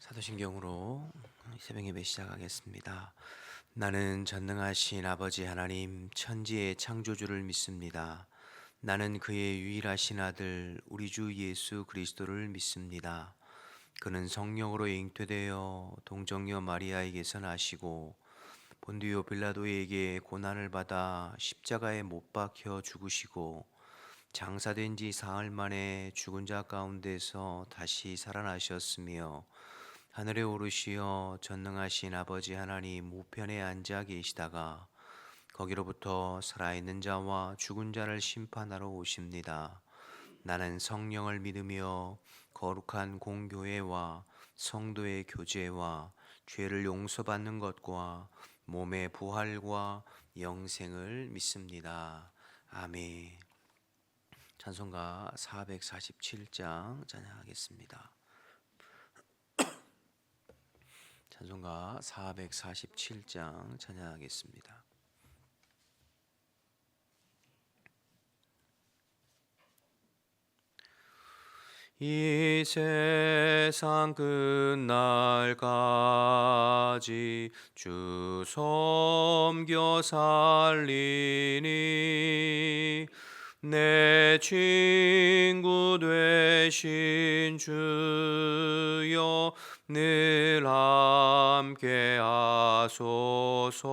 사도신경으로 새벽 예배 시작하겠습니다. 나는 전능하신 아버지 하나님 천지의 창조주를 믿습니다. 나는 그의 유일하신 아들 우리 주 예수 그리스도를 믿습니다. 그는 성령으로 잉태되어 동정녀 마리아에게서 나시고 본디오 빌라도에게 고난을 받아 십자가에 못 박혀 죽으시고 장사된 지 사흘 만에 죽은 자 가운데서 다시 살아나셨으며 하늘에 오르시어 전능하신 아버지 하나님 우편에 앉아 계시다가 거기로부터 살아있는 자와 죽은 자를 심판하러 오십니다. 나는 성령을 믿으며 거룩한 공교회와 성도의 교제와 죄를 용서받는 것과 몸의 부활과 영생을 믿습니다. 아멘. 찬송가 447장 찬양하겠습니다. 찬송가 447장 찬양하겠습니다. 이 세상 끝날까지 주 섬겨 살리니 내 친구 되신 주여 늘 함께 하소서.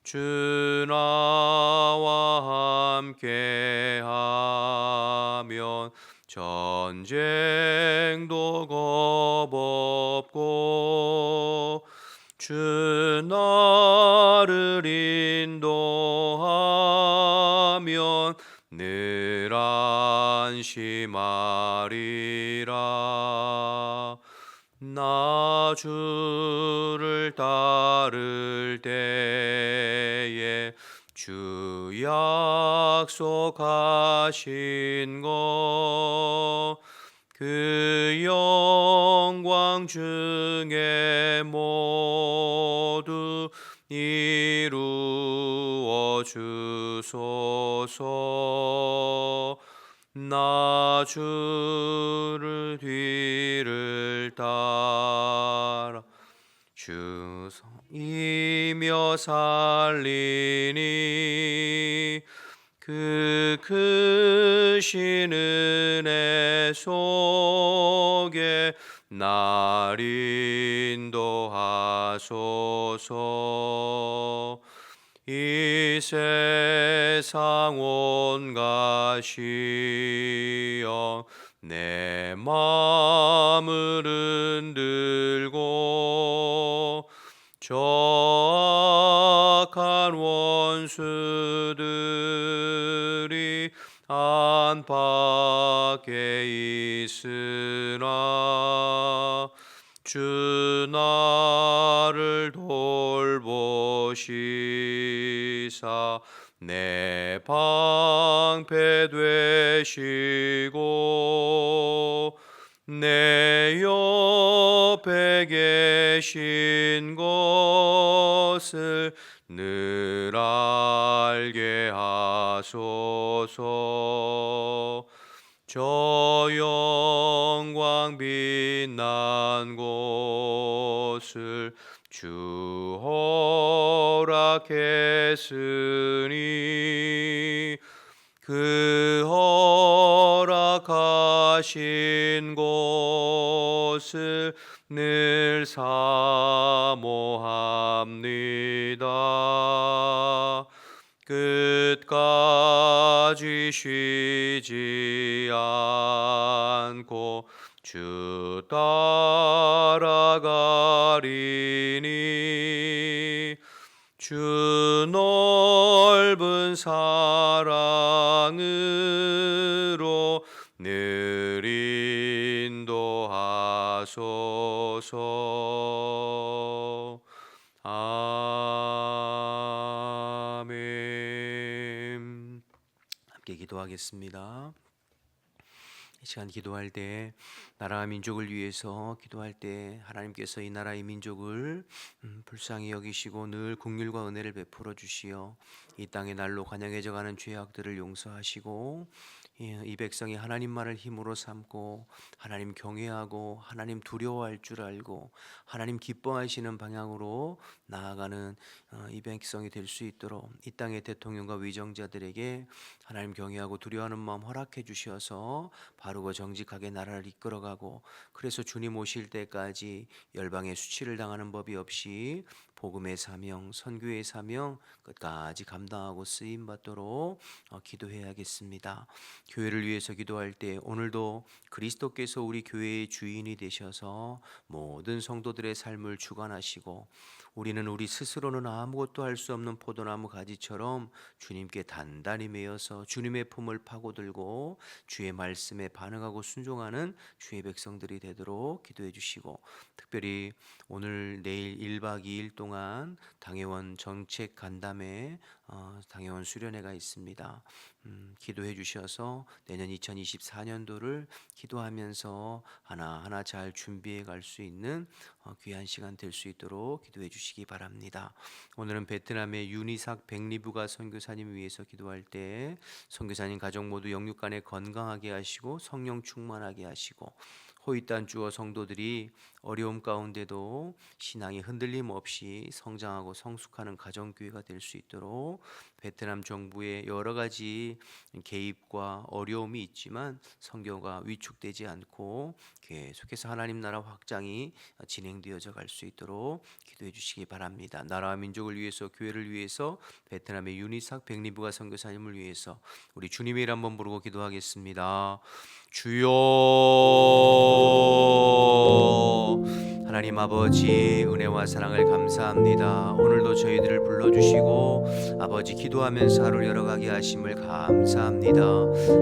주 나와 함께 하면 전쟁도 겁없고 주 나를 인도하면 늘 안심하리라. 나 주를 따를 때에 주 약속하신 것 그 영광 중에 모두 이루어 주소서. 나 주를 뒤를 따라 주 성이며 살리니 그 크신 은혜 속에 날 인도하소서. 이 세상 온갖 시험 내 마음을 흔들고 저 악한 원수들이 안팎에 있으나 주 나를 돌보시사 내 방패 되시고 내 옆에 계신 것을 늘 알게 하소서. 저 영광 빛난 곳을 주 허락했으니 그 허락하신 곳을 늘 사모합니다. 끝까지 쉬지 않고 주 따라가리니 주 넓은 사랑으로 늘 인도하소서. 아멘. 함께 기도하겠습니다. 이 시간 기도할 때 나라와 민족을 위해서 기도할 때 하나님께서 이 나라의 민족을 불쌍히 여기시고 늘 긍휼과 은혜를 베풀어 주시어 이 땅의 날로 관영해져 가는 죄악들을 용서하시고 이 백성이 하나님 말을 힘으로 삼고 하나님 경외하고 하나님 두려워할 줄 알고 하나님 기뻐하시는 방향으로 나아가는 이 백성이 될 수 있도록 이 땅의 대통령과 위정자들에게 하나님 경외하고 두려워하는 마음 허락해 주셔서 바르고 정직하게 나라를 이끌어가고, 그래서 주님 오실 때까지 열방의 수치를 당하는 법이 없이 복음의 사명, 선교의 사명 끝까지 감당하고 쓰임 받도록 기도해야겠습니다. 교회를 위해서 기도할 때 오늘도 그리스도께서 우리 교회의 주인이 되셔서 모든 성도들의 삶을 주관하시고, 우리는 우리 스스로는 아무것도 할 수 없는 포도나무 가지처럼 주님께 단단히 매여서 주님의 품을 파고들고 주의 말씀에 반응하고 순종하는 주의 백성들이 되도록 기도해 주시고, 특별히 오늘 내일 1박 2일 동안 당회원 정책 간담회 당회원 수련회가 있습니다. 기도해 주셔서 내년 2024년도를 기도하면서 하나하나 잘 준비해 갈 수 있는 귀한 시간 될 수 있도록 기도해 주시기 바랍니다. 오늘은 베트남의 윤이삭 백리부가 선교사님 위해서 기도할 때 선교사님 가족 모두 영육간에 건강하게 하시고 성령 충만하게 하시고, 호이탄 주어 성도들이 어려움 가운데도 신앙의 흔들림 없이 성장하고 성숙하는 가정교회가 될 수 있도록 베트남 정부의 여러 가지 개입과 어려움이 있지만 선교가 위축되지 않고 계속해서 하나님 나라 확장이 진행되어져 갈 수 있도록 기도해 주시기 바랍니다. 나라와 민족을 위해서, 교회를 위해서, 베트남의 윤이삭 백리부가 선교사님을 위해서 우리 주님의 이름 한번 부르고 기도하겠습니다. 주여, 하나님 아버지 은혜와 사랑을 감사합니다. 오늘도 저희들을 불러주시고 아버지 기도하면서 하루를 열어가게 하심을 감사합니다.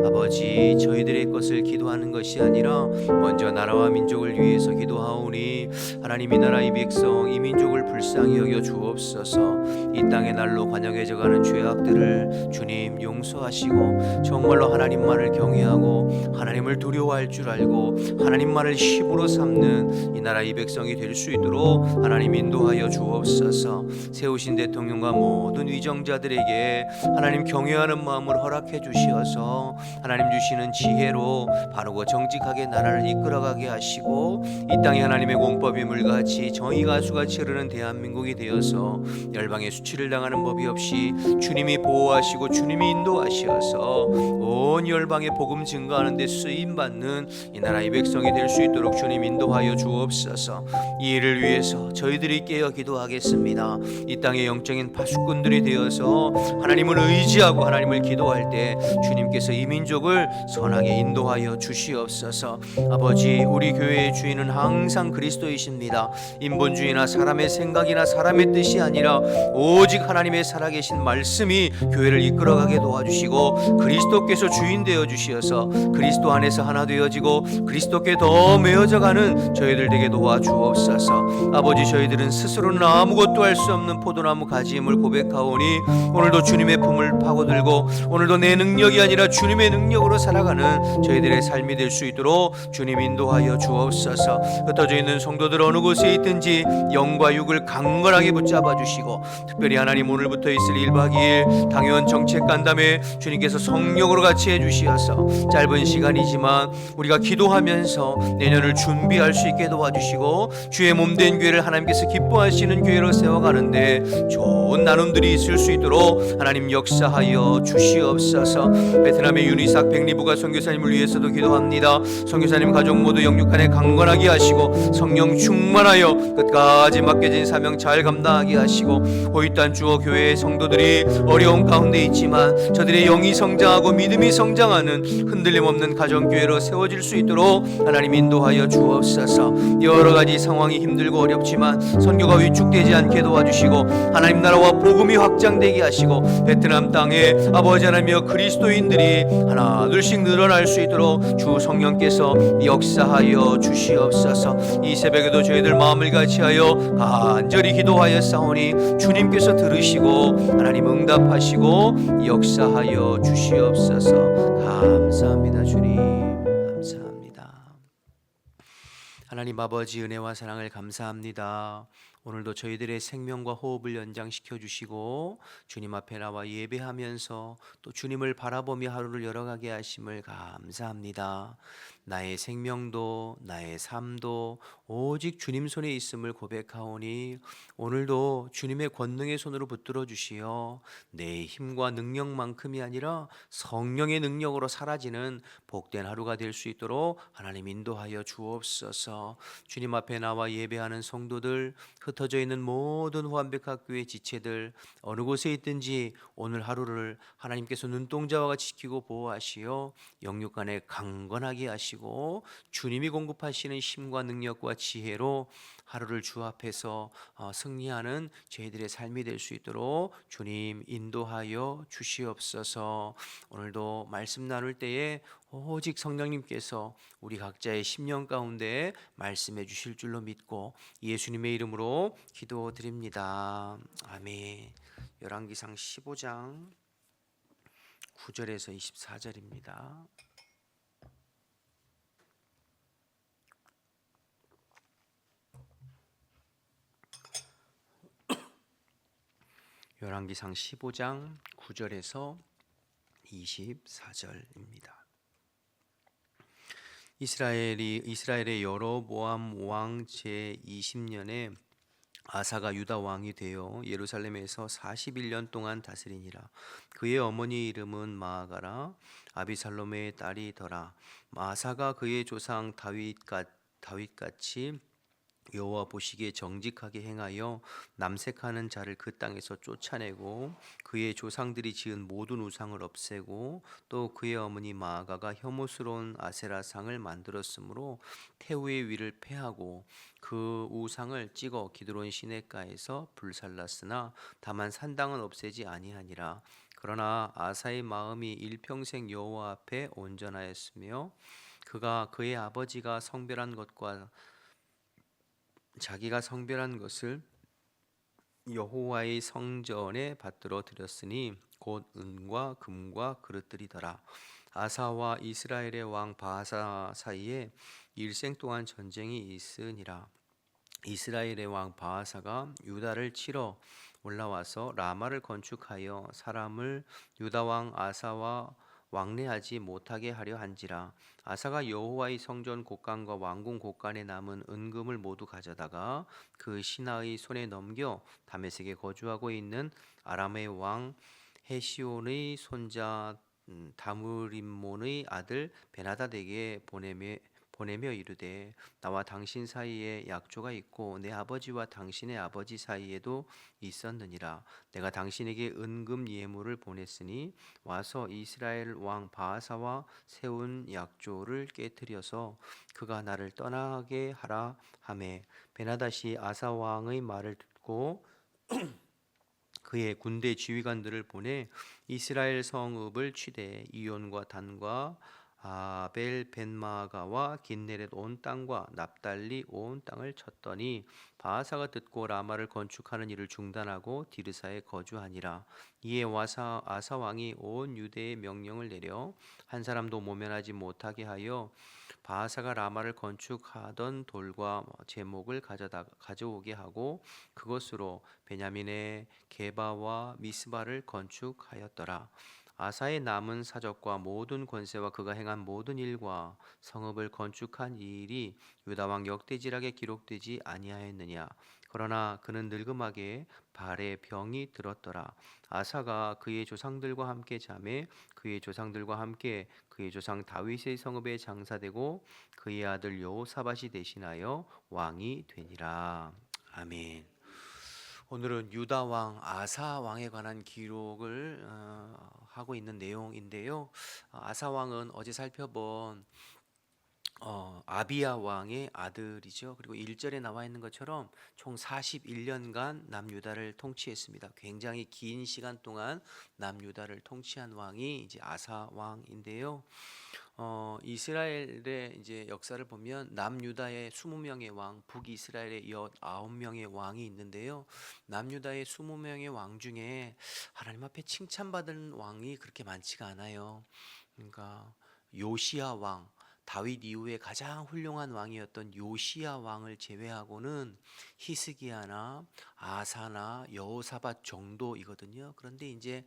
아버지 저희들의 것을 기도하는 것이 아니라 먼저 나라와 민족을 위해서 기도하오니 하나님 이 나라 이 백성 이 민족을 불쌍히 여겨 주옵소서. 이 땅의 날로 관역해져가는 죄악들을 주님 용서하시고 정말로 하나님만을 경외하고 하나님을 두려워할 줄 알고 하나님만을 힘으로 삼는 이 나라 이 백성이 될 수 있도록 하나님 인도하여 주옵소서. 세우신 대통령과 모든 위정자들에게 하나님 경외하는 마음을 허락해 주시어서 하나님 주시는 지혜로 바르고 정직하게 나라를 이끌어가게 하시고, 이 땅에 하나님의 공법이 물같이 정의가 수같이 흐르는 대한민국이 되어서 열방의 수치를 당하는 법이 없이 주님이 보호하시고 주님이 인도하시어서 온 열방의 복음 증거하는 데 쓰임받는 이 나라 이 백성이 될 수 있도록 주님 인도하여 주옵소서. 이 일을 위해서 저희들이 깨어 기도하겠습니다. 이 땅의 영적인 파수꾼들이 되어서 하나님을 의지하고 하나님을 기도할 때 주님께서 이 민족을 선하게 인도하여 주시옵소서. 아버지 우리 교회의 주인은 항상 그리스도이십니다. 인본주의나 사람의 생각이나 사람의 뜻이 아니라 오직 하나님의 살아계신 말씀이 교회를 이끌어가게 도와주시고 그리스도께서 주인 되어 주시어서 그리스도 안에서 하나 되어지고 그리스도께 더 메어져가는 저희들 되게 도와주옵소서. 아버지 저희들은 스스로는 아무것도 할 수 없는 포도나무 가지임을 고백하오니 오늘도 주님의 품을 파고들고 오늘도 내 능력이 아니라 주님의 능력으로 살아가는 저희들의 삶이 될 수 있도록 주님 인도하여 주옵소서. 흩어져 있는 성도들 어느 곳에 있든지 영과 육을 강건하게 붙잡아 주시고, 특별히 하나님 오늘부터 있을 1박 2일 당회원 정책 간담회 주님께서 성령으로 같이 해주시어서 짧은 시간이지만 우리가 기도하면서 내년을 준비할 수 있게 도와주시고 주의 몸된 교회를 하나님께서 기뻐하시는 교회로 세워가는데 좋은 나눔들이 있을 수 있도록 하나님 역사하여 주시옵소서. 베트남의 윤이삭 백리부가 선교사님을 위해서도 기도합니다. 선교사님 가족 모두 영육간에 강건하게 하시고 성령 충만하여 끝까지 맡겨진 사명 잘 감당하게 하시고, 호이탄 주어 교회의 성도들이 어려운 가운데 있지만 저들의 영이 성장하고 믿음이 성장하는 흔들림 없는 가정교회로 세워질 수 있도록 하나님 인도하여 주옵소서. 여러 가지 상황이 힘들고 어렵지만 선교가 위축되지 않게 도와주시고 하나님 나라와 복음이 확장되게 하시고 베트남 땅에 아버지 하나님이여 그리스도인들이 하나 둘씩 늘어날 수 있도록 주 성령께서 역사하여 주시옵소서. 이 새벽에도 저희들 마음을 같이하여 간절히 기도하여 싸우니 주님께서 들으시고 하나님 응답하시고 역사하여 주시옵소서. 감사합니다. 주님 감사합니다. 하나님 아버지 은혜와 사랑을 감사합니다. 오늘도 저희들의 생명과 호흡을 연장시켜 주시고 주님 앞에 나와 예배하면서 또 주님을 바라보며 하루를 열어가게 하심을 감사합니다. 나의 생명도 나의 삶도 오직 주님 손에 있음을 고백하오니 오늘도 주님의 권능의 손으로 붙들어 주시어 내 힘과 능력만큼이 아니라 성령의 능력으로 사라지는 복된 하루가 될 수 있도록 하나님 인도하여 주옵소서. 주님 앞에 나와 예배하는 성도들, 흩어져 있는 모든 후한백학교의 지체들 어느 곳에 있든지 오늘 하루를 하나님께서 눈동자와 같이 지키고 보호하시어 영육간에 강건하게 하시고 주님이 공급하시는 힘과 능력과 지혜로 하루를 주 앞에서 승리하는 저희들의 삶이 될 수 있도록 주님 인도하여 주시옵소서. 오늘도 말씀 나눌 때에 오직 성령님께서 우리 각자의 심령 가운데 말씀해 주실 줄로 믿고 예수님의 이름으로 기도드립니다. 아멘. 열왕기상 15장 9절에서 24절입니다. 열왕기상 15장 9절에서 24절입니다. 이스라엘의 여로보암 왕 제20년에 아사가 유다 왕이 되어 예루살렘에서 41년 동안 다스리니라. 그의 어머니 이름은 마아가라 아비살롬의 딸이더라. 아사가 그의 조상 다윗같이 여호와 보시기에 정직하게 행하여 남색하는 자를 그 땅에서 쫓아내고 그의 조상들이 지은 모든 우상을 없애고 또 그의 어머니 마아가가 혐오스러운 아세라상을 만들었으므로 태우의 위를 패하고 그 우상을 찍어 기드론 시내가에서 불살랐으나 다만 산당은 없애지 아니하니라. 그러나 아사의 마음이 일평생 여호와 앞에 온전하였으며 그가 그의 아버지가 성별한 것과 자기가 성별한 것을 여호와의 성전에 받들어 드렸으니 곧 은과 금과 그릇들이더라. 아사와 이스라엘의 왕 바하사 사이에 일생 동안 전쟁이 있으니라. 이스라엘의 왕 바하사가 유다를 치러 올라와서 라마를 건축하여 사람을 유다 왕 아사와 왕래하지 못하게 하려 한지라. 아사가 여호와의 성전 곳간과 왕궁 곳간에 남은 은금을 모두 가져다가 그 신하의 손에 넘겨 다메섹에 거주하고 있는 아람의 왕 헤시온의 손자 다므림몬의 아들 베나다에게 보내며 이르되 나와 당신 사이에 약조가 있고 내 아버지와 당신의 아버지 사이에도 있었느니라. 내가 당신에게 은금 예물을 보냈으니 와서 이스라엘 왕 바하사와 세운 약조를 깨뜨려서 그가 나를 떠나게 하라 하매 베나다시 아사 왕의 말을 듣고 그의 군대 지휘관들을 보내 이스라엘 성읍을 취대 이온과 단과 아벨 벤마가와 긴네렛 온 땅과 납달리 온 땅을 쳤더니 바하사가 듣고 라마를 건축하는 일을 중단하고 디르사에 거주하니라. 이에 아사 왕이 온 유대에 명령을 내려 한 사람도 모면하지 못하게 하여 바하사가 라마를 건축하던 돌과 제목을 가져오게 하고 그것으로 베냐민의 게바와 미스바를 건축하였더라. 아사의 남은 사적과 모든 권세와 그가 행한 모든 일과 성읍을 건축한 일이 유다 왕 역대지락에 기록되지 아니하였느냐. 그러나 그는 늙음하게 발에 병이 들었더라. 아사가 그의 조상들과 함께 잠에 그의 조상들과 함께 그의 조상 다윗의 성읍에 장사되고 그의 아들 여호사밧이 대신하여 왕이 되니라. 아멘. 오늘은 유다 왕 아사 왕에 관한 기록을 하고 있는 내용인데요. 아사 왕은 어제 살펴본 아비야 왕의 아들이죠. 그리고 1절에 나와 있는 것처럼 총 41년간 남유다를 통치했습니다. 굉장히 긴 시간 동안 남유다를 통치한 왕이 이제 아사 왕인데요. 이스라엘의 이제 역사를 보면 남유다의 20명의 왕, 북이스라엘의 19명의 왕이 있는데요. 남유다의 20명의 왕 중에 하나님 앞에 칭찬받은 왕이 그렇게 많지가 않아요. 그러니까 요시야 왕, 다윗 이후에 가장 훌륭한 왕이었던 요시야 왕을 제외하고는 히스기야나 아사나 여호사밧 정도이거든요. 그런데 이제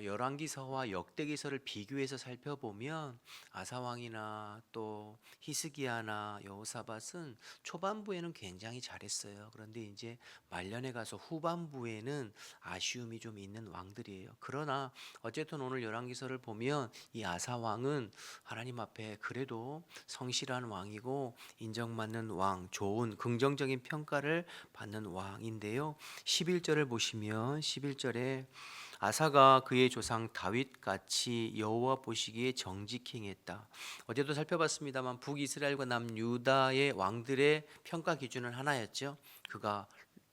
열왕기서와 역대기서를 비교해서 살펴보면 아사 왕이나 또 히스기야나 여호사밧은 초반부에는 굉장히 잘했어요. 그런데 이제 말년에 가서 후반부에는 아쉬움이 좀 있는 왕들이에요. 그러나 어쨌든 오늘 열왕기서를 보면 이 아사 왕은 하나님 앞에 그래도 성실한 왕이고 인정받는 왕, 좋은 긍정적인 평가를 받는 왕인데요. 11절을 보시면 11절에 아사가 그의 조상 다윗같이 여호와 보시기에 정직히 행했다. 어제도 살펴봤습니다만 북이스라엘과 남유다의 왕들의 평가 기준은 하나였죠. 그가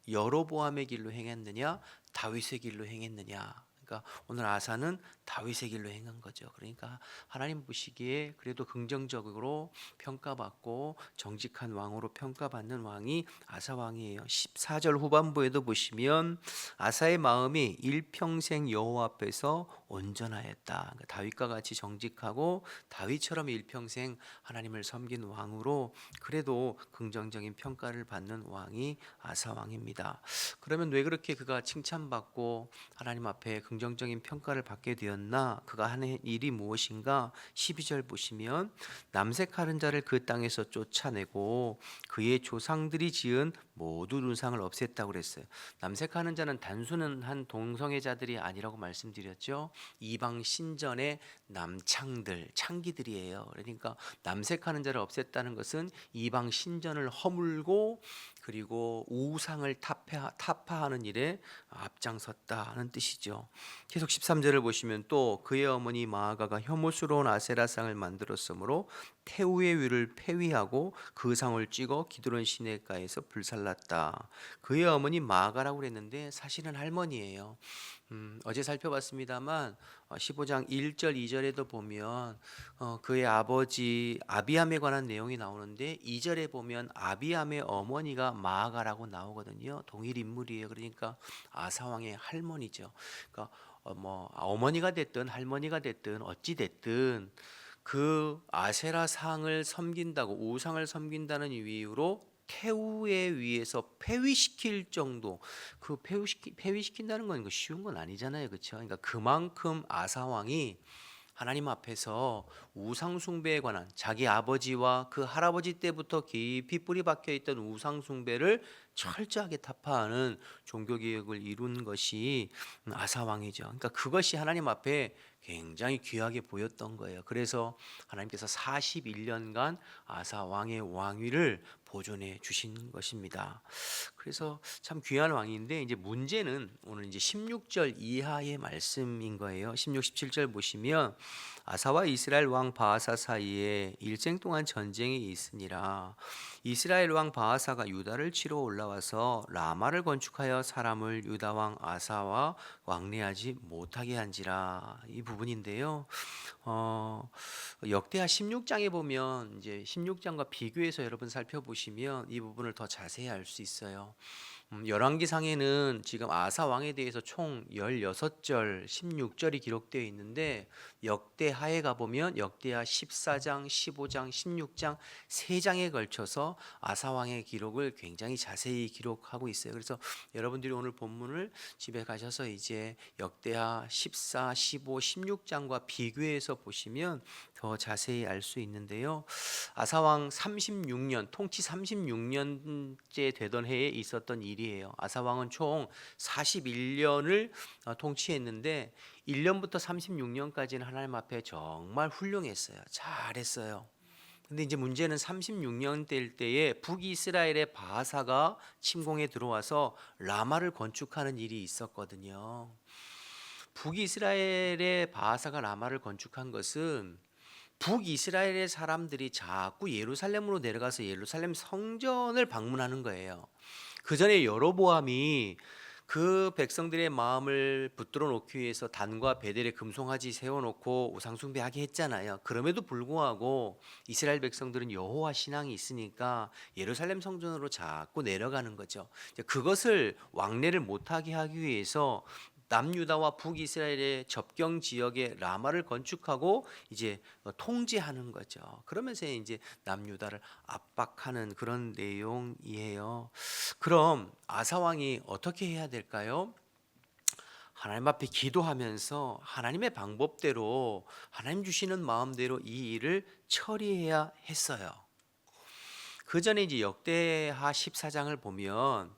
여로보암의 길로 행했느냐 다윗의 길로 행했느냐. 그러니까 오늘 아사는 다윗의 길로 행한 거죠. 그러니까 하나님 보시기에 그래도 긍정적으로 평가받고 정직한 왕으로 평가받는 왕이 아사 왕이에요. 14절 후반부에도 보시면 아사의 마음이 일평생 여호와 앞에서 온전하였다. 그러니까 다윗과 같이 정직하고 다윗처럼 일평생 하나님을 섬긴 왕으로 그래도 긍정적인 평가를 받는 왕이 아사 왕입니다. 그러면 왜 그렇게 그가 칭찬받고 하나님 앞에 긍정적인 평가를 받게 되었나? 그가 하는 일이 무엇인가? 12절 보시면 남색하는 자를 그 땅에서 쫓아내고 그의 조상들이 지은 모든 우상을 없앴다고 그랬어요. 남색하는 자는 단순한 동성애자들이 아니라고 말씀드렸죠. 이방 신전의 남창들, 창기들이에요. 그러니까 남색하는 자를 없앴다는 것은 이방 신전을 허물고 그리고 우상을 타파하는 일에 앞장섰다는 뜻이죠. 계속 13절을 보시면 또 그의 어머니 마아가가 혐오스러운 아세라상을 만들었으므로 태우의 위를 폐위하고 그 상을 찍어 기드론 시내가에서 불살랐다. 그의 어머니 마아가라고 그랬는데 사실은 할머니예요. 어제 살펴봤습니다만 15장 1절 2절에도 보면 그의 아버지 아비암에 관한 내용이 나오는데 2절에 보면 아비암의 어머니가 마아가라고 나오거든요. 동일 인물이에요. 그러니까 아사 왕의 할머니죠. 그러니까 어머니가 됐든 할머니가 됐든 어찌 됐든 그 아세라 상을 섬긴다고 우상을 섬긴다는 이유로 태우에 의해서 폐위시킬 정도 그 폐위시킨다는 건 쉬운 건 아니잖아요. 그렇죠? 그러니까 그만큼 아사 왕이 하나님 앞에서 우상 숭배에 관한 자기 아버지와 그 할아버지 때부터 깊이 뿌리 박혀 있던 우상 숭배를 철저하게 타파하는 종교 개혁을 이룬 것이 아사 왕이죠. 그러니까 그것이 하나님 앞에 굉장히 귀하게 보였던 거예요. 그래서 하나님께서 41년간 아사 왕의 왕위를 보존해 주신 것입니다. 그래서 참 귀한 왕인데 이제 문제는 오늘 이제 16절 이하의 말씀인 거예요. 16, 17절 보시면 아사와 이스라엘 왕 바하사 사이에 일생 동안 전쟁이 있으니라. 이스라엘 왕 바하사가 유다를 치러 올라와서 라마를 건축하여 사람을 유다 왕 아사와 왕래하지 못하게 한지라. 이 부분인데요. 역대하 16장에 보면 이제 16장과 비교해서 여러분 살펴보시면 이 부분을 더 자세히 알 수 있어요. 열왕기상에는 지금 아사 왕에 대해서 총 16절, 16절이 기록되어 있는데 역대하에 가보면 역대하 14장, 15장, 16장 3장에 걸쳐서 아사 왕의 기록을 굉장히 자세히 기록하고 있어요. 그래서 여러분들이 오늘 본문을 집에 가셔서 이제 역대하 14, 15, 16장과 비교해서 보시면 더 자세히 알 수 있는데요. 아사왕 36년, 통치 36년째 되던 해에 있었던 일이에요. 아사왕은 총 41년을 통치했는데 1년부터 36년까지는 하나님 앞에 정말 훌륭했어요. 잘했어요. 근데 이제 문제는 36년 될 때에 북이스라엘의 바하사가 침공에 들어와서 라마를 건축하는 일이 있었거든요. 북이스라엘의 바하사가 라마를 건축한 것은 북이스라엘의 사람들이 자꾸 예루살렘으로 내려가서 예루살렘 성전을 방문하는 거예요. 그 전에 여로보암이 그 백성들의 마음을 붙들어 놓기 위해서 단과 베델에 금송아지 세워놓고 우상숭배하게 했잖아요. 그럼에도 불구하고 이스라엘 백성들은 여호와 신앙이 있으니까 예루살렘 성전으로 자꾸 내려가는 거죠. 그것을 왕래를 못하게 하기 위해서 남유다와 북이스라엘의 접경 지역에 라마를 건축하고 이제 통제하는 거죠. 그러면서 이제 남유다를 압박하는 그런 내용이에요. 그럼 아사 왕이 어떻게 해야 될까요? 하나님 앞에 기도하면서 하나님의 방법대로 하나님 주시는 마음대로 이 일을 처리해야 했어요. 그 전에 이제 역대하 14장을 보면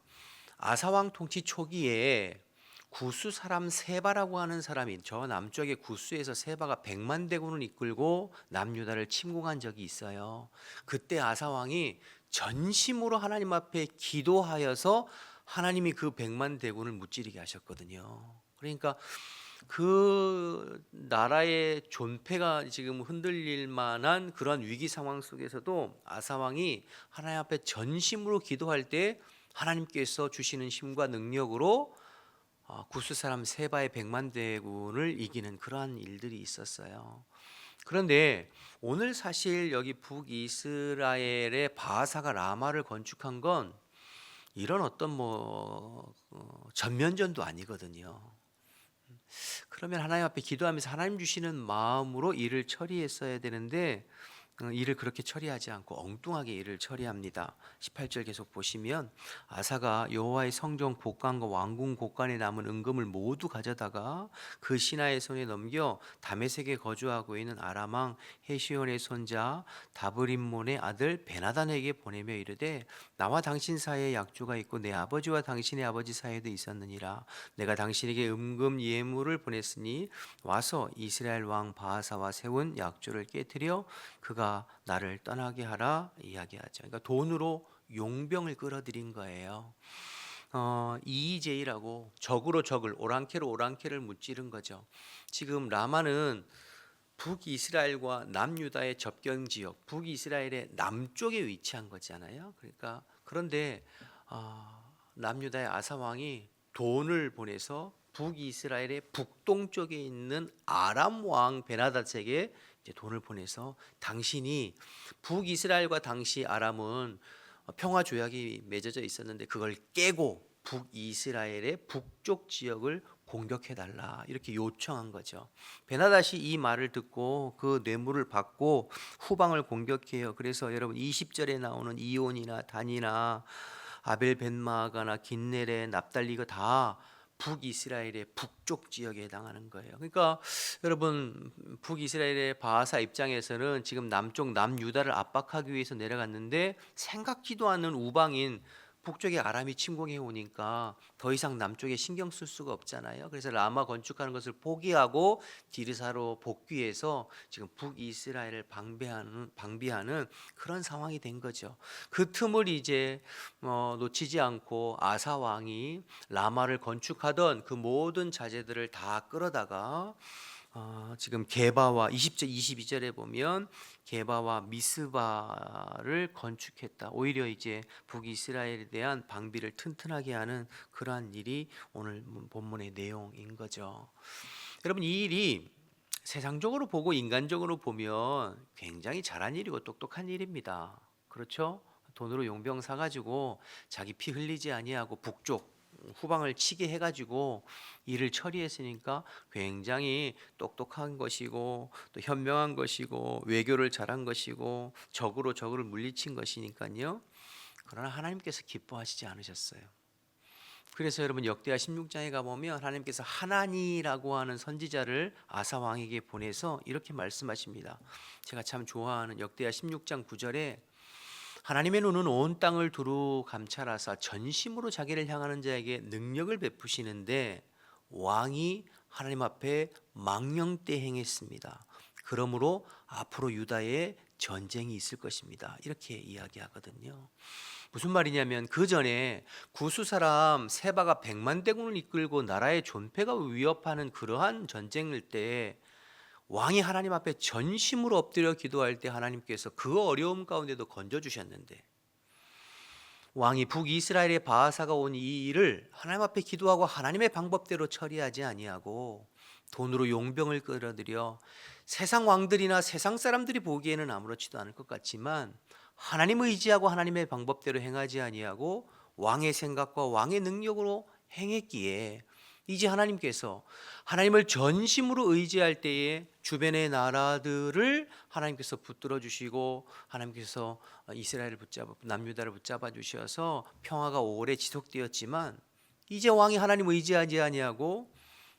아사왕 통치 초기에 구스 사람 세바라고 하는 사람이 저 남쪽의 구스에서 세바가 100만 대군을 이끌고 남유다를 침공한 적이 있어요. 그때 아사왕이 전심으로 하나님 앞에 기도하여서 하나님이 그 100만 대군을 무찌르게 하셨거든요. 그러니까 그 나라의 존폐가 지금 흔들릴 만한 그런 위기 상황 속에서도 아사왕이 하나님 앞에 전심으로 기도할 때 하나님께서 주시는 힘과 능력으로 구스 사람 세바의 100만 대군을 이기는 그러한 일들이 있었어요. 그런데 오늘 사실 여기 북이스라엘의 바하사가 라마를 건축한 건 이런 어떤 전면전도 아니거든요. 그러면 하나님 앞에 기도하면서 하나님 주시는 마음으로 일을 처리했어야 되는데 일을 그렇게 처리하지 않고 엉뚱하게 일을 처리합니다. 18절 계속 보시면 아사가 여호와의 성전 곳간과 왕궁 곳간에 남은 은금을 모두 가져다가 그 신하의 손에 넘겨 다메섹에 거주하고 있는 아람 왕 헤시온의 손자 다브림몬의 아들 베나단에게 보내며 이르되 나와 당신 사이에 약조가 있고 내 아버지와 당신의 아버지 사이에도 있었느니라. 내가 당신에게 은금 예물을 보냈으니 와서 이스라엘 왕 바하사와 세운 약조를 깨뜨려 그가 나를 떠나게 하라 이야기하죠. 그러니까 돈으로 용병을 끌어들인 거예요. EJ라고 적으로 적을, 오랑캐로 오랑캐를 무찌른 거죠. 지금 라마는 북이스라엘과 남유다의 접경 지역, 북이스라엘의 남쪽에 위치한 거잖아요. 그러니까 그런데 남유다의 아사 왕이 돈을 보내서 북이스라엘의 북동쪽에 있는 아람 왕 베나닷에게 돈을 보내서 당신이 북이스라엘과 당시 아람은 평화 조약이 맺어져 있었는데 그걸 깨고 북이스라엘의 북쪽 지역을 공격해 달라 이렇게 요청한 거죠. 베나닷이 이 말을 듣고 그 뇌물을 받고 후방을 공격해요. 그래서 여러분 20절에 나오는 이온이나 단이나 아벨 벤마아가나 긴넬의 납달리가 다 북이스라엘의 북쪽 지역에 해당하는 거예요. 그러니까 여러분 북이스라엘의 바하사 입장에서는 지금 남쪽 남유다를 압박하기 위해서 내려갔는데 생각지도 않은 우방인 북쪽에 아람이 침공해 오니까 더 이상 남쪽에 신경 쓸 수가 없잖아요. 그래서 라마 건축하는 것을 포기하고 디르사로 복귀해서 지금 북이스라엘을 방비하는 그런 상황이 된 거죠. 그 틈을 이제 놓치지 않고 아사 왕이 라마를 건축하던 그 모든 자재들을 다 끌어다가 지금 게바와 20절 22절에 보면 게바와 미스바를 건축했다. 오히려 이제 북이스라엘에 대한 방비를 튼튼하게 하는 그러한 일이 오늘 본문의 내용인 거죠. 여러분 이 일이 세상적으로 보고 인간적으로 보면 굉장히 잘한 일이고 똑똑한 일입니다. 그렇죠? 돈으로 용병 사가지고 자기 피 흘리지 아니하고 북쪽 후방을 치게 해가지고 일을 처리했으니까 굉장히 똑똑한 것이고 또 현명한 것이고 외교를 잘한 것이고 적으로 적을 물리친 것이니까요. 그러나 하나님께서 기뻐하시지 않으셨어요. 그래서 여러분 역대하 16장에 가보면 하나님께서 하나니라고 하는 선지자를 아사 왕에게 보내서 이렇게 말씀하십니다. 제가 참 좋아하는 역대하 16장 9절에 하나님의 눈은 온 땅을 두루 감찰하사 전심으로 자기를 향하는 자에게 능력을 베푸시는데 왕이 하나님 앞에 망령되 행했습니다. 그러므로 앞으로 유다에 전쟁이 있을 것입니다. 이렇게 이야기하거든요. 무슨 말이냐면 그 전에 구스 사람 세바가 100만 대군을 이끌고 나라의 존폐가 위협하는 그러한 전쟁일 때 왕이 하나님 앞에 전심으로 엎드려 기도할 때 하나님께서 그 어려움 가운데도 건져주셨는데 왕이 북이스라엘의 바하사가 온 이 일을 하나님 앞에 기도하고 하나님의 방법대로 처리하지 아니하고 돈으로 용병을 끌어들여 세상 왕들이나 세상 사람들이 보기에는 아무렇지도 않을 것 같지만 하나님 의지하고 하나님의 방법대로 행하지 아니하고 왕의 생각과 왕의 능력으로 행했기에 이제 하나님을 전심으로 의지할 때에 주변의 나라들을 하나님께서 붙들어 주시고 하나님께서 이스라엘을 남유다를 붙잡아 주셔서 평화가 오래 지속되었지만 이제 왕이 하나님 의지하지 아니하고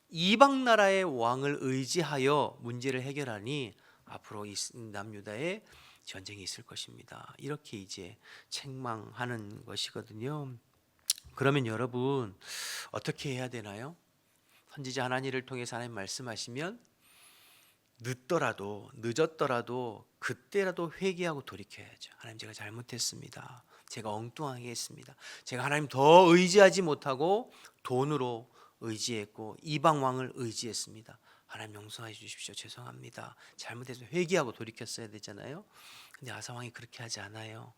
이방 나라의 왕을 의지하여 문제를 해결하니 앞으로 이 남유다에 전쟁이 있을 것입니다. 이렇게 이제 책망하는 것이거든요. 그러면 여러분 어떻게 해야 되나요? 선지자 하나님을 통해서 하나님 말씀하시면 늦었더라도 그때라도 회개하고 돌이켜야죠. 하나님, 제가 잘못했습니다. 제가 엉뚱하게 했습니다. 제가 하나님 더 의지하지 못하고 돈으로 의지했고 이방 왕을 의지했습니다. 하나님 용서해 주십시오. 죄송합니다. 잘못해서 회개하고 돌이켰어야 되잖아요. 근데 아사 왕이 그렇게 하지 않아요.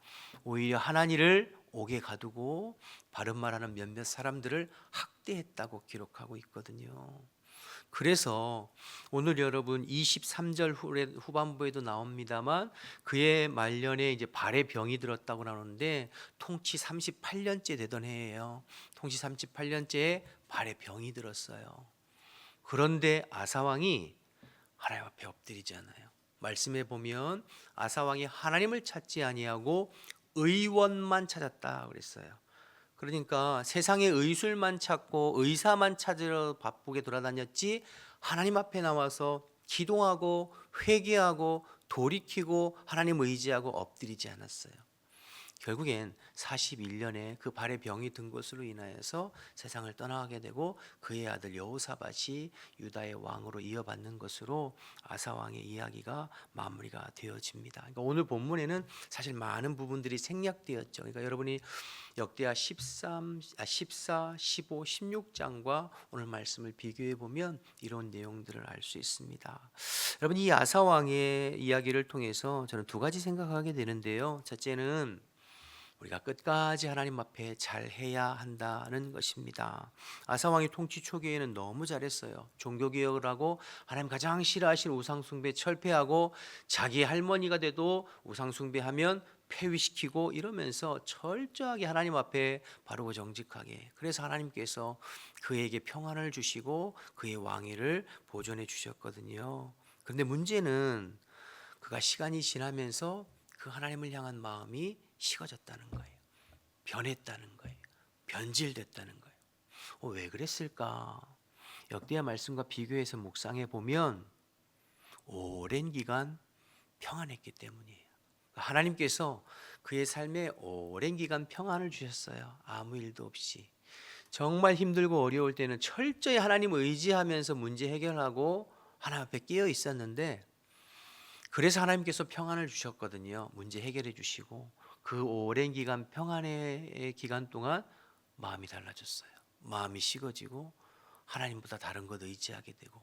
오히려 하나님을 옥에 가두고 바른 말하는 몇몇 사람들을 학대했다고 기록하고 있거든요. 그래서 오늘 여러분 23절 후반부에도 나옵니다만 그의 말년에 이제 발에 병이 들었다고 나오는데 통치 38년째 되던 해예요. 통치 38년째에 발에 병이 들었어요. 그런데 아사 왕이 하나님 앞에 엎드리지 않아요. 말씀에 보면 아사 왕이 하나님을 찾지 아니하고 의원만 찾았다 그랬어요. 그러니까 세상의 의술만 찾고 의사만 찾으러 바쁘게 돌아다녔지 하나님 앞에 나와서 기도하고 회개하고 돌이키고 하나님 의지하고 엎드리지 않았어요. 결국엔 41년에 그 발에 병이 든 것으로 인하여서 세상을 떠나게 되고 그의 아들 여호사밧이 유다의 왕으로 이어받는 것으로 아사 왕의 이야기가 마무리가 되어집니다. 그러니까 오늘 본문에는 사실 많은 부분들이 생략되었죠. 그러니까 여러분이 역대하 14, 15, 16장과 오늘 말씀을 비교해 보면 이런 내용들을 알 수 있습니다. 여러분, 이 아사 왕의 이야기를 통해서 저는 두 가지 생각하게 되는데요. 첫째는 우리가 끝까지 하나님 앞에 잘 해야 한다는 것입니다. 아사 왕이 통치 초기에는 너무 잘했어요. 종교개혁을 하고 하나님 가장 싫어하시는 우상숭배 철폐하고 자기 할머니가 돼도 우상숭배하면 폐위시키고 이러면서 철저하게 하나님 앞에 바르고 정직하게, 그래서 하나님께서 그에게 평안을 주시고 그의 왕위를 보존해 주셨거든요. 그런데 문제는 그가 시간이 지나면서 그 하나님을 향한 마음이 식어졌다는 거예요. 변했다는 거예요. 변질됐다는 거예요. 왜 그랬을까? 역대하 말씀과 비교해서 묵상해 보면 오랜 기간 평안했기 때문이에요. 하나님께서 그의 삶에 오랜 기간 평안을 주셨어요. 아무 일도 없이. 정말 힘들고 어려울 때는 철저히 하나님 의지하면서 문제 해결하고 하나님 앞에 깨어 있었는데, 그래서 하나님께서 평안을 주셨거든요. 문제 해결해 주시고 그 오랜 기간 평안의 기간 동안 마음이 달라졌어요. 마음이 식어지고 하나님보다 다른 것 의지하게 되고.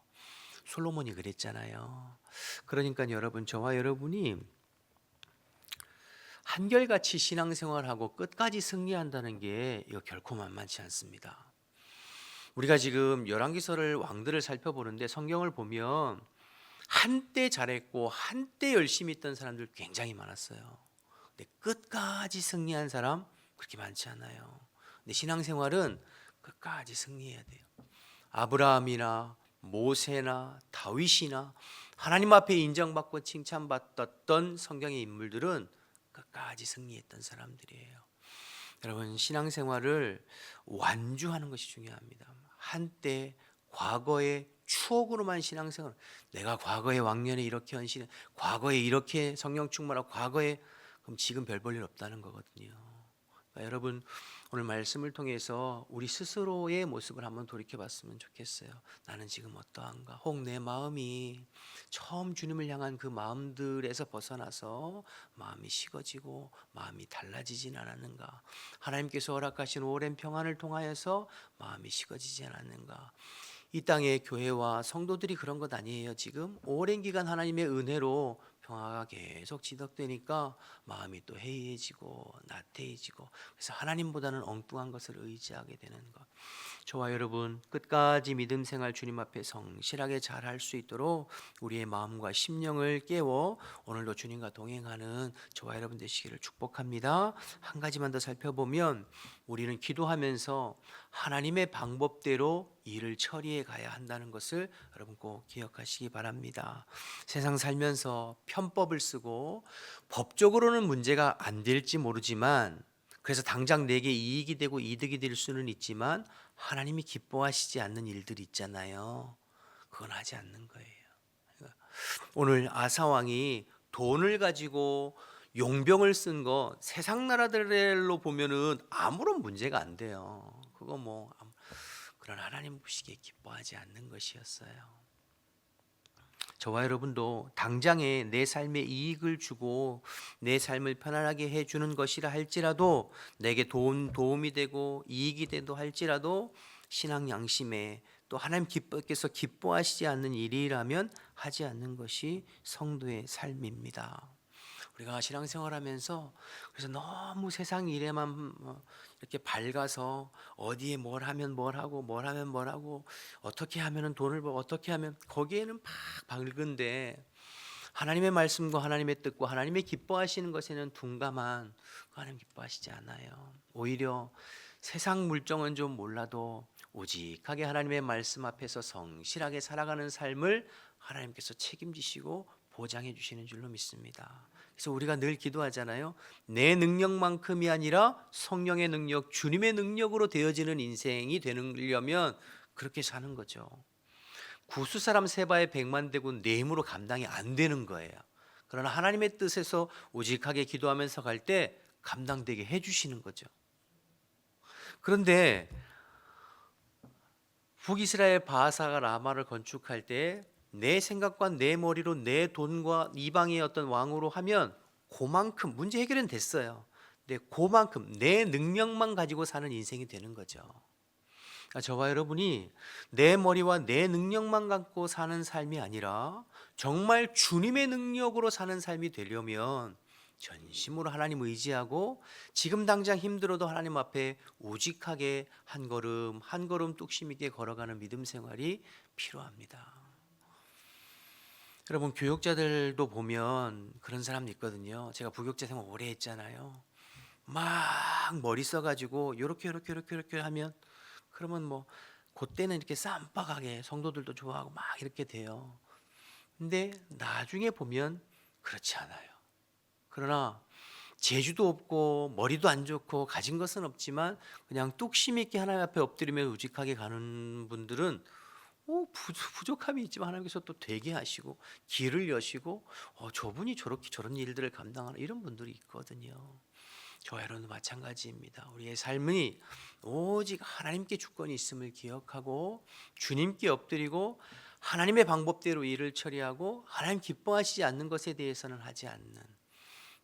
솔로몬이 그랬잖아요. 그러니까 여러분, 저와 여러분이 한결같이 신앙생활하고 끝까지 승리한다는 게 이거 결코 만만치 않습니다. 우리가 지금 열왕기서를 왕들을 살펴보는데 성경을 보면 한때 잘했고 한때 열심히 있던 사람들 굉장히 많았어요. 근데 끝까지 승리한 사람 그렇게 많지 않아요. 근데 신앙생활은 끝까지 승리해야 돼요. 아브라함이나 모세나 다윗이나 하나님 앞에 인정받고 칭찬받았던 성경의 인물들은 끝까지 승리했던 사람들이에요. 여러분, 신앙생활을 완주하는 것이 중요합니다. 한때 과거의 추억으로만 신앙생활, 내가 과거에 왕년에 이렇게 헌신해, 과거에 이렇게 성령 충만하고 과거에, 그럼 지금 별 볼 일 없다는 거거든요. 그러니까 여러분, 오늘 말씀을 통해서 우리 스스로의 모습을 한번 돌이켜봤으면 좋겠어요. 나는 지금 어떠한가? 혹 내 마음이 처음 주님을 향한 그 마음들에서 벗어나서 마음이 식어지고 마음이 달라지진 않았는가? 하나님께서 허락하신 오랜 평안을 통하여서 마음이 식어지지 않았는가? 이 땅의 교회와 성도들이 그런 것 아니에요. 지금 오랜 기간 하나님의 은혜로 평화가 계속 지속되니까 마음이 또 해이해지고 나태해지고, 그래서 하나님보다는 엉뚱한 것을 의지하게 되는 것. 저와 여러분 끝까지 믿음 생활 주님 앞에 성실하게 잘할 수 있도록 우리의 마음과 심령을 깨워 오늘도 주님과 동행하는 저와 여러분 되시기를 축복합니다. 한 가지만 더 살펴보면 우리는 기도하면서 하나님의 방법대로 일을 처리해 가야 한다는 것을 여러분 꼭 기억하시기 바랍니다. 세상 살면서 편법을 쓰고 법적으로는 문제가 안 될지 모르지만, 그래서 당장 내게 이익이 되고 이득이 될 수는 있지만 하나님이 기뻐하시지 않는 일들이 있잖아요. 그건 하지 않는 거예요. 오늘 아사 왕이 돈을 가지고 용병을 쓴 거 세상 나라들로 보면은 아무런 문제가 안 돼요. 그거 그런 하나님 보시기에 기뻐하지 않는 것이었어요. 저와 여러분도 당장에 내 삶에 이익을 주고 내 삶을 편안하게 해주는 것이라 할지라도, 내게 도움이 되고 이익이 되도 할지라도 신앙 양심에 또 하나님께서 기뻐하시지 않는 일이라면 하지 않는 것이 성도의 삶입니다. 우리가 신앙생활하면서 그래서 너무 세상 일에만 이렇게 밝아서 어디에 뭘 하면 뭘 하고 뭘 하면 뭘 하고 어떻게 하면은 돈을 벌고 어떻게 하면, 거기에는 막 밝은데 하나님의 말씀과 하나님의 뜻과 하나님의 기뻐하시는 것에는 둔감한, 하나님 기뻐하시지 않아요. 오히려 세상 물정은 좀 몰라도 오직하게 하나님의 말씀 앞에서 성실하게 살아가는 삶을 하나님께서 책임지시고 보장해 주시는 줄로 믿습니다. 그래서 우리가 늘 기도하잖아요. 내 능력만큼이 아니라 성령의 능력, 주님의 능력으로 되어지는 인생이 되려면 그렇게 사는 거죠. 구수 사람 세바에 100만 대군 내 힘으로 감당이 안 되는 거예요. 그러나 하나님의 뜻에서 오직하게 기도하면서 갈 때 감당되게 해주시는 거죠. 그런데 북이스라엘 바하사가 라마를 건축할 때 내 생각과 내 머리로 내 돈과 이방의 어떤 왕으로 하면 그만큼 문제 해결은 됐어요. 근데 그만큼 내 능력만 가지고 사는 인생이 되는 거죠. 그러니까 저와 여러분이 내 머리와 내 능력만 갖고 사는 삶이 아니라 정말 주님의 능력으로 사는 삶이 되려면 전심으로 하나님 의지하고 지금 당장 힘들어도 하나님 앞에 오직하게 한 걸음 한 걸음 뚝심 있게 걸어가는 믿음 생활이 필요합니다. 여러분, 교육자들도 보면 그런 사람도 있거든요. 제가 부교육자 생활 오래 했잖아요. 막 머리 써가지고 요렇게 하면, 그러면 그때는 이렇게 쌈박하게 성도들도 좋아하고 막 이렇게 돼요. 근데 나중에 보면 그렇지 않아요. 그러나 재주도 없고 머리도 안 좋고 가진 것은 없지만 그냥 뚝심 있게 하나님 앞에 엎드리며 우직하게 가는 분들은 부족함이 있지만 하나님께서 또 되게 하시고 길을 여시고 저분이 저렇게 저런 일들을 감당하는 이런 분들이 있거든요. 저와 여러분도 마찬가지입니다. 우리의 삶이 오직 하나님께 주권이 있음을 기억하고 주님께 엎드리고 하나님의 방법대로 일을 처리하고 하나님 기뻐하시지 않는 것에 대해서는 하지 않는,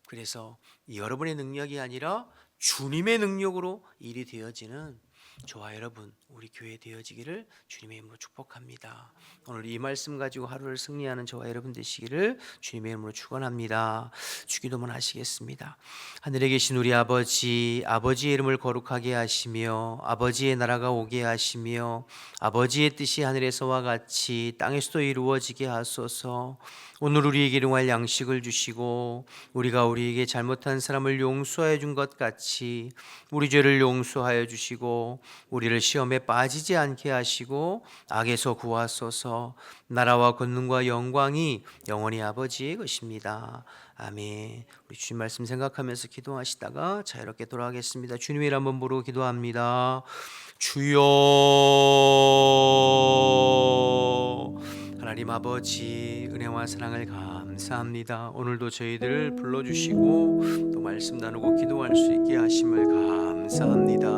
그래서 여러분의 능력이 아니라 주님의 능력으로 일이 되어지는 저와 여러분, 우리 교회 되어지기를 주님의 이름으로 축복합니다. 오늘 이 말씀 가지고 하루를 승리하는 저와 여러분 되시기를 주님의 이름으로 축원합니다. 주기도문 하시겠습니다. 하늘에 계신 우리 아버지, 아버지의 이름을 거룩하게 하시며 아버지의 나라가 오게 하시며 아버지의 뜻이 하늘에서와 같이 땅에서도 이루어지게 하소서. 오늘 우리에게 일용할 양식을 주시고 우리가 우리에게 잘못한 사람을 용서해 준 것 같이 우리 죄를 용서하여 주시고 우리를 시험에 빠지지 않게 하시고 악에서 구하소서. 나라와 권능과 영광이 영원히 아버지의 것입니다. 아멘. 우리 주님 말씀 생각하면서 기도하시다가 자유롭게 돌아가겠습니다. 주님의 이름 한번 부르고 기도합니다. 주여. 하나님 아버지, 은혜와 사랑을 감사합니다. 오늘도 저희들을 불러주시고 또 말씀 나누고 기도할 수 있게 하심을 감사합니다.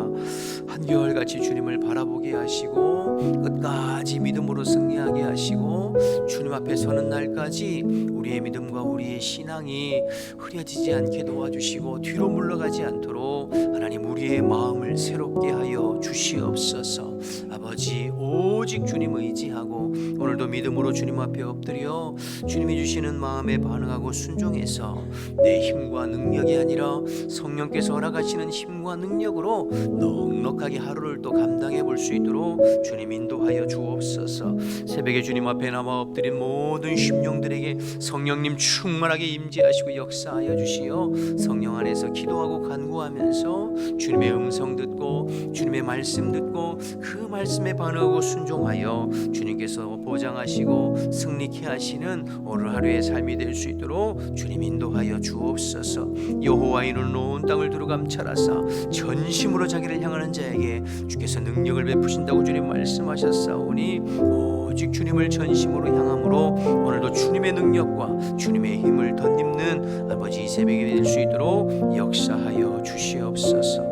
한결같이 주님을 바라보게 하시고 끝까지 믿음으로 승리하게 하시고 주님 앞에 서는 날까지 우리의 믿음과 우리의 신앙이 흐려지지 않게 도와주시고 뒤로 물러가지 않도록 하나님 우리의 마음을 새롭게 하여 주시옵소서. 아버지 아버지 오직 주님 의지하고 오늘도 믿음으로 주님 앞에 엎드려 주님이 주시는 마음에 반응하고 순종해서 내 힘과 능력이 아니라 성령께서 허락하시는 힘과 능력으로 넉넉하게 하루를 또 감당해 볼 수 있도록 주님 인도하여 주옵소서. 새벽에 주님 앞에 남아 엎드린 모든 심령들에게 성령님 충만하게 임재하시고 역사하여 주시어 성령 안에서 기도하고 간구하면서 주님의 음성 듣고 주님의 말씀 듣고 그 말씀에 반응하고 순종하여 주님께서 보장하시고 승리케 하시는 오늘 하루의 삶이 될 수 있도록 주님 인도하여 주옵소서. 여호와의 눈은 온 땅을 두루 감찰하사 전심으로 자기를 향하는 자에게 주께서 능력을 베푸신다고 주님 말씀하셨사오니 오직 주님을 전심으로 향함으로 오늘도 주님의 능력과 주님의 힘을 덧입는 아버지 이 새벽이 될 수 있도록 역사하여 주시옵소서.